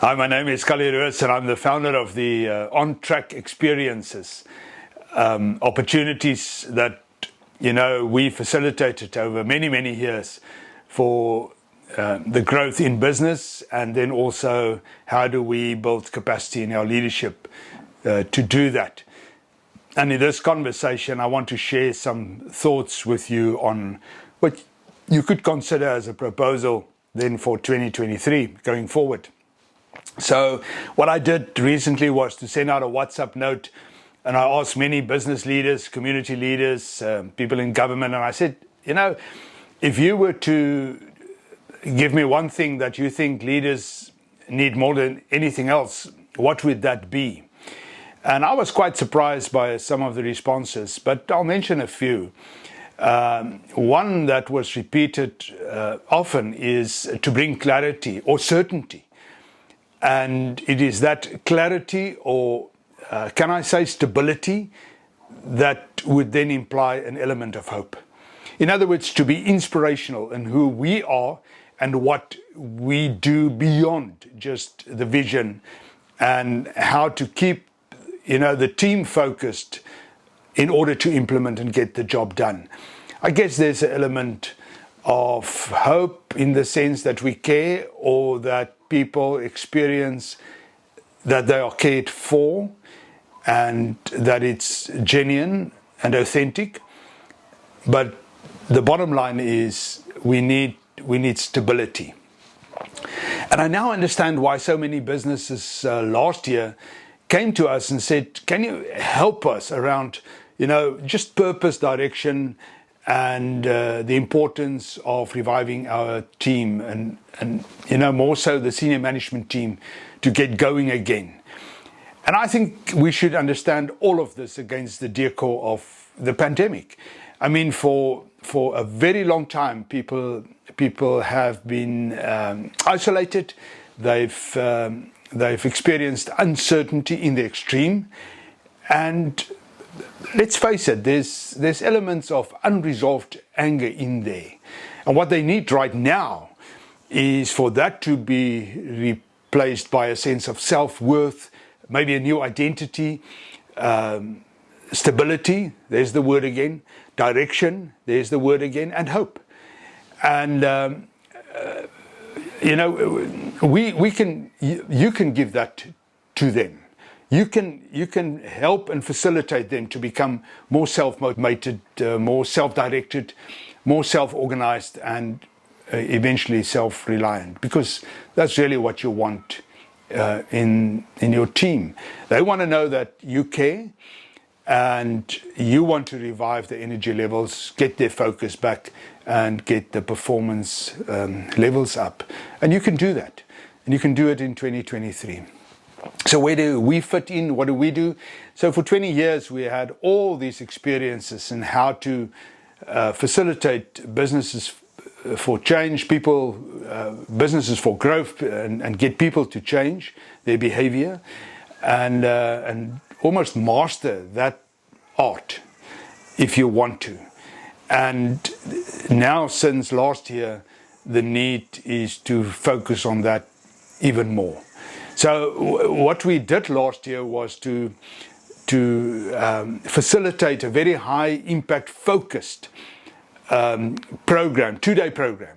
Hi, my name is Callie Roos and I'm the founder of the On-Track Experiences, opportunities that, we facilitated over many, many years for the growth in business, and then also how do we build capacity in our leadership to do that. And in this conversation, I want to share some thoughts with you on what you could consider as a proposal then for 2023 going forward. So what I did recently was to send out a WhatsApp note, and I asked many business leaders, community leaders, people in government, and I said, if you were to give me one thing that you think leaders need more than anything else, what would that be? And I was quite surprised by some of the responses, but I'll mention a few. One that was repeated often is to bring clarity or certainty. And it is that clarity, or can I say stability, that would then imply an element of hope. In other words, to be inspirational in who we are and what we do beyond just the vision, and how to keep, the team focused in order to implement and get the job done. I guess there's an element of hope in the sense that we care, or that people experience that they are cared for and that it's genuine and authentic. But the bottom line is we need stability. And I now understand why so many businesses last year came to us and said, can you help us around, just purpose, direction, and the importance of reviving our team and more so the senior management team to get going again. And I think we should understand all of this against the decor of the pandemic. I mean, for a very long time, people have been isolated. They've experienced uncertainty in the extreme, and let's face it, there's elements of unresolved anger in there. And what they need right now is for that to be replaced by a sense of self-worth, maybe a new identity, stability, there's the word again, direction, there's the word again, and hope. And, you can give that to them. You can help and facilitate them to become more self-motivated, more self-directed, more self-organized, and eventually self-reliant, because that's really what you want in your team. They want to know that you care and you want to revive the energy levels, get their focus back, and get the performance levels up. And you can do that. And you can do it in 2023. So where do we fit in? What do we do? So for 20 years, we had all these experiences in how to facilitate businesses for change, businesses for growth, and get people to change their behavior, and almost master that art if you want to. And now, since last year, the need is to focus on that even more. So what we did last year was to facilitate a very high impact focused program, 2-day program,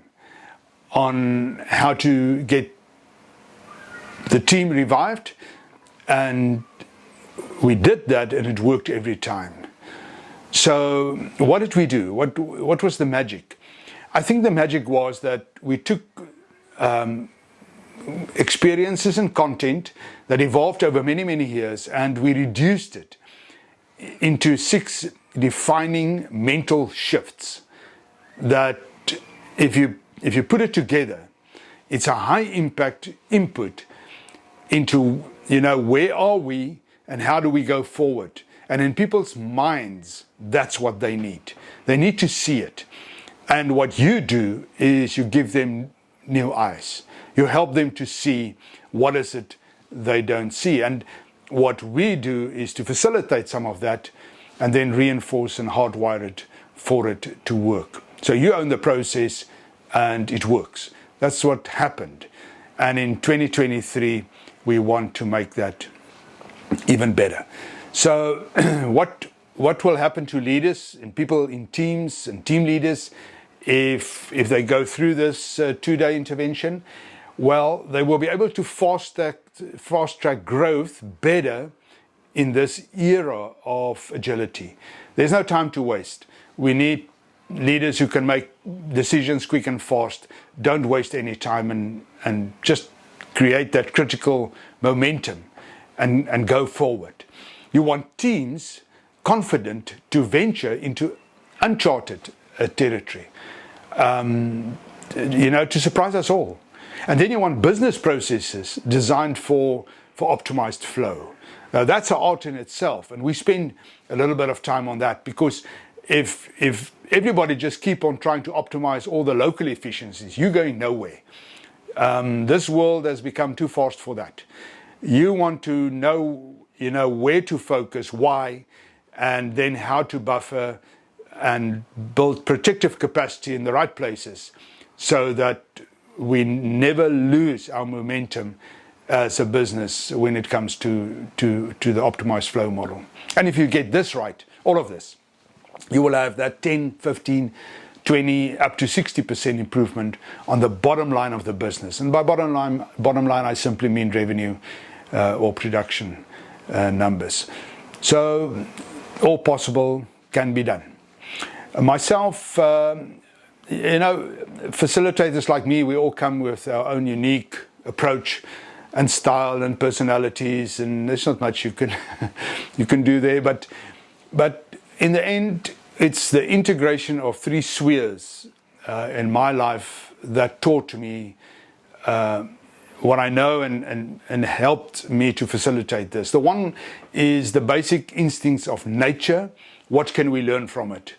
on how to get the team revived. And we did that, and it worked every time. So what did we do? What was the magic? I think the magic was that we took experiences and content that evolved over many, many years, and we reduced it into 6 defining mental shifts that if you put it together, it's a high impact input into, where are we and how do we go forward? And in people's minds, that's what they need. They need to see it. And what you do is you give them new eyes. You help them to see what is it they don't see. And what we do is to facilitate some of that and then reinforce and hardwire it for it to work. So you own the process and it works. That's what happened. And in 2023, we want to make that even better. So what will happen to leaders and people in teams and team leaders if they go through this 2-day intervention? Well, they will be able to fast track growth better in this era of agility. There's no time to waste. We need leaders who can make decisions quick and fast, don't waste any time, and just create that critical momentum and go forward. You want teams confident to venture into uncharted territory, to surprise us all. And then you want business processes designed for optimized flow. Now, that's an art in itself, and we spend a little bit of time on that, because if everybody just keep on trying to optimize all the local efficiencies, you're going nowhere. This world has become too fast for that. You want to know, where to focus, why, and then how to buffer and build protective capacity in the right places, so that we never lose our momentum as a business when it comes to the optimized flow model. And if you get this right, all of this, you will have that 10, 15, 20, up to 60% improvement on the bottom line of the business. And by bottom line, I simply mean revenue or production numbers. So all possible, can be done. Myself, facilitators like me, we all come with our own unique approach and style and personalities, and there's not much you can do there. But in the end, it's the integration of 3 spheres in my life that taught me what I know and helped me to facilitate this. The one is the basic instincts of nature. What can we learn from it?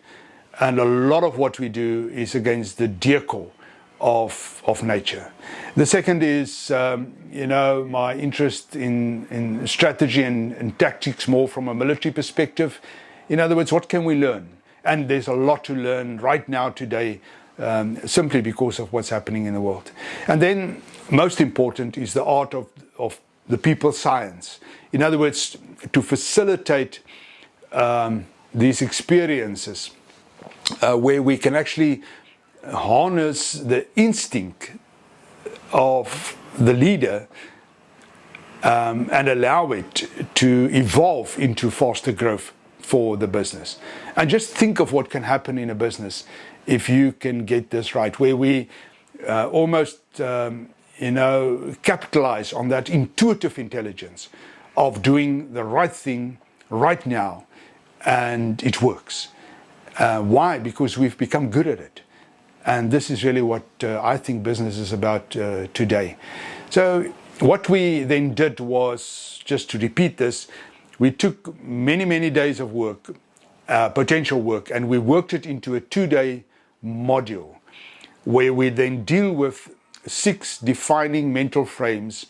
And a lot of what we do is against the decor of nature. The second is, my interest in strategy and tactics more from a military perspective. In other words, what can we learn? And there's a lot to learn right now, today, simply because of what's happening in the world. And then, most important, is the art of the people science. In other words, to facilitate these experiences where we can actually harness the instinct of the leader and allow it to evolve into faster growth for the business. And just think of what can happen in a business if you can get this right, where we almost capitalize on that intuitive intelligence of doing the right thing right now, and it works. Why? Because we've become good at it. And this is really what I think business is about today. So what we then did was, just to repeat this, we took many, many days of work, potential work, and we worked it into a 2-day module where we then deal with 6 defining mental frames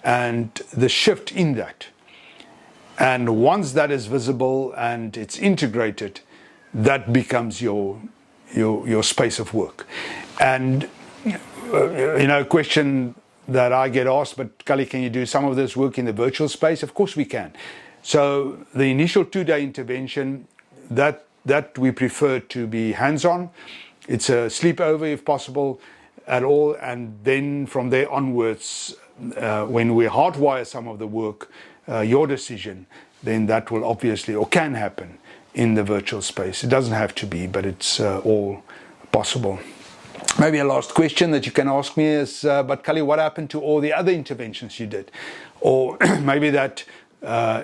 and the shift in that. And once that is visible and it's integrated, that becomes your space of work. And a question that I get asked, but Callie, can you do some of this work in the virtual space? Of course we can. So the initial 2-day intervention, that we prefer to be hands-on. It's a sleepover if possible at all, and then from there onwards, when we hardwire some of the work, your decision, then that will obviously, or can happen, in the virtual space. It doesn't have to be, but it's all possible. Maybe a last question that you can ask me is, but Callie, what happened to all the other interventions you did? Or maybe that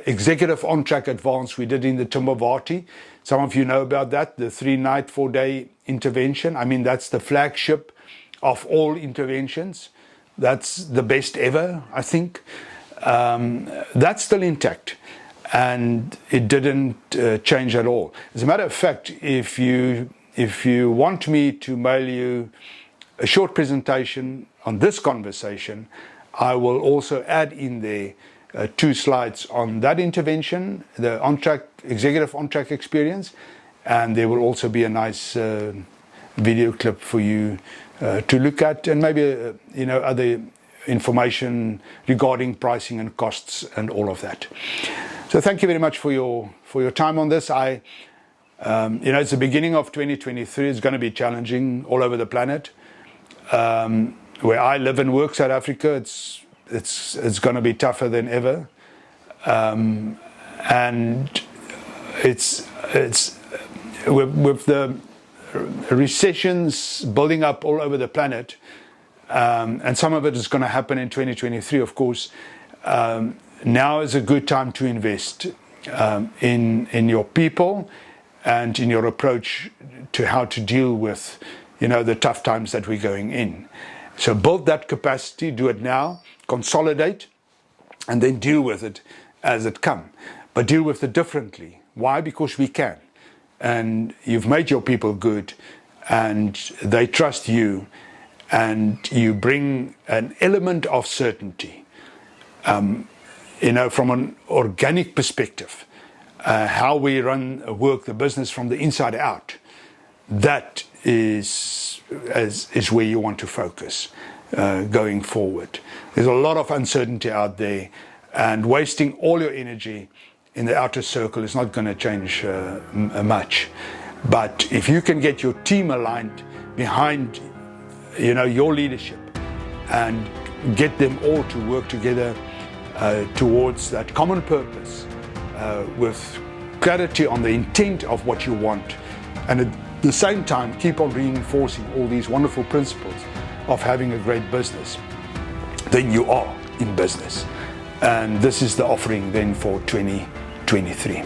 executive on-track advance we did in the Timbavati. Some of you know about that, the 3-night, 4-day intervention. I mean, that's the flagship of all interventions. That's the best ever, I think. That's still intact. And it didn't change at all. As a matter of fact, if you want me to mail you a short presentation on this conversation, I will also add in there 2 slides on that intervention, the executive on-track experience, and there will also be a nice video clip for you to look at, and maybe other information regarding pricing and costs and all of that. So thank you very much for your time on this. It's the beginning of 2023. It's going to be challenging all over the planet. Where I live and work, South Africa, it's going to be tougher than ever, and it's with the recessions building up all over the planet, and some of it is going to happen in 2023. Of course, now is a good time to invest in your people and in your approach to how to deal with the tough times that we're going in. So build that capacity, do it now, consolidate, and then deal with it as it comes. But deal with it differently. Why? Because we can. And you've made your people good, and they trust you, and you bring an element of certainty. From an organic perspective, how we work the business from the inside out, that is where you want to focus going forward. There's a lot of uncertainty out there, and wasting all your energy in the outer circle is not going to change much. But if you can get your team aligned behind your leadership and get them all to work together towards that common purpose with clarity on the intent of what you want, and at the same time keep on reinforcing all these wonderful principles of having a great business, then you are in business. And this is the offering then for 2023.